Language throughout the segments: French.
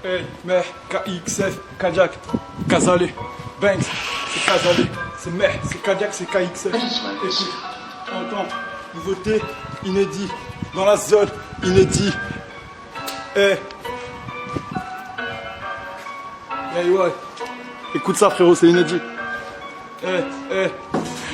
Hey, mais KXF, Kajak, Kazale, Banks, c'est Kazale, c'est Meh, c'est Kajak, c'est KXF. Écoute, entends, nouveauté, inédit, dans la zone, inédit. Hey. Hey, ouais. Écoute ça, frérot, c'est inédit. Hey, hey.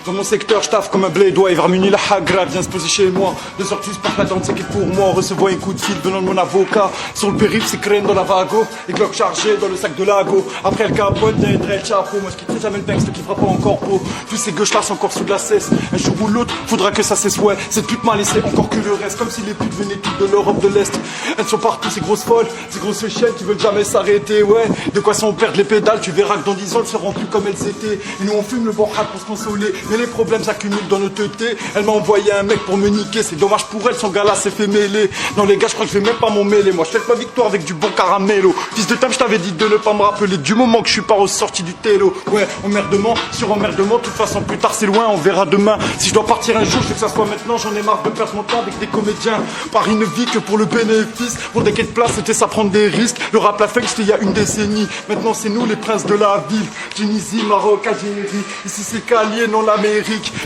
Dans mon secteur, je taffe comme un blédois. Il va remunir la hagra, viens se poser chez moi. 2 heures plus par la dente, c'est qui pour moi. Recevant un coup de fil venant de mon avocat. Sur le périph', c'est crème dans la vago. Et Glock chargé dans le sac de lago. Après le capote, il y a un dread chapeau. Moi je quitterai jamais le bank, ce qui fera pas encore peau. Tous ces gauches là sont encore sous de la cesse. Un jour ou l'autre, faudra que ça cesse, ouais. Cette pute m'a laissé encore que le reste. Comme si les putes venaient toutes de l'Europe de l'Est. Elles sont partout, ces grosses folles, ces grosses chiennes qui veulent jamais s'arrêter, ouais. De quoi si on perd les pédales, tu verras que dans 10 ans, elles seront plus comme elles étaient. Et nous on fume le bon rap pour se consoler. Mais les problèmes s'accumulent dans nos teutés. Elle m'a envoyé un mec pour me niquer. C'est dommage pour elle, son gars là s'est fait mêler. Non les gars, je crois que je vais même pas m'en mêler. Moi je fête ma victoire avec du bon caramello. Fils de table, je t'avais dit de ne pas me rappeler du moment que je suis pas ressorti du télo. Ouais, emmerdement sur emmerdement. De toute façon plus tard c'est loin, on verra demain. Si je dois partir un jour, je veux que ça soit maintenant. J'en ai marre de perdre mon temps avec des comédiens. Paris ne vit que pour le bénéfice. Pour des quais de place, c'était ça prendre des risques. Le rap la funk c'était il y a une décennie. Maintenant c'est nous les princes de la ville. Tunisie, Maroc, Algérie. Ici c'est Calier, non l'Amérique.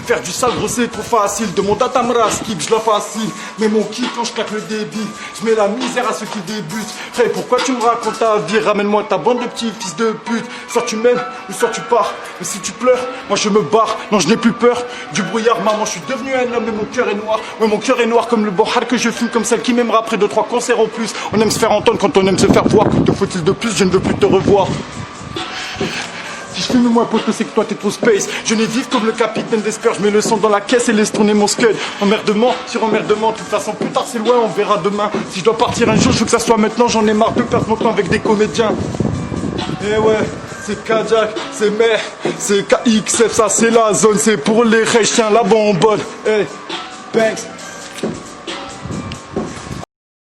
Faire du sale gros c'est trop facile. Demande à Tamra, skip, je la facile. Mais mon kiff quand je claque le débit, je mets la misère à ceux qui débutent. Frère, pourquoi tu me racontes ta vie? Ramène-moi ta bande de petits fils de pute. Soit tu m'aimes ou soit tu pars. Mais si tu pleures, moi je me barre. Non, je n'ai plus peur du brouillard, maman. Je suis devenu un homme et mon cœur est noir. Ouais, mon cœur est noir comme le bohar que je fume, comme celle qui m'aimera après 2-3 concerts en plus. On aime se faire entendre quand on aime se faire voir. Que te faut-il de plus? Je ne veux plus te revoir. Si je fume moins pote, c'est que toi t'es trop space. Je n'ai vif comme le capitaine d'Esper. Je mets le son dans la caisse et laisse tourner mon scud. Emmerdement sur emmerdement. De toute façon plus tard c'est loin, on verra demain. Si je dois partir un jour, je veux que ça soit maintenant. J'en ai marre de perdre mon temps avec des comédiens. Eh ouais, c'est Kajak, c'est Meh, c'est KXF, ça c'est la zone. C'est pour les rêches, tiens la bonbonne. Eh, Banks.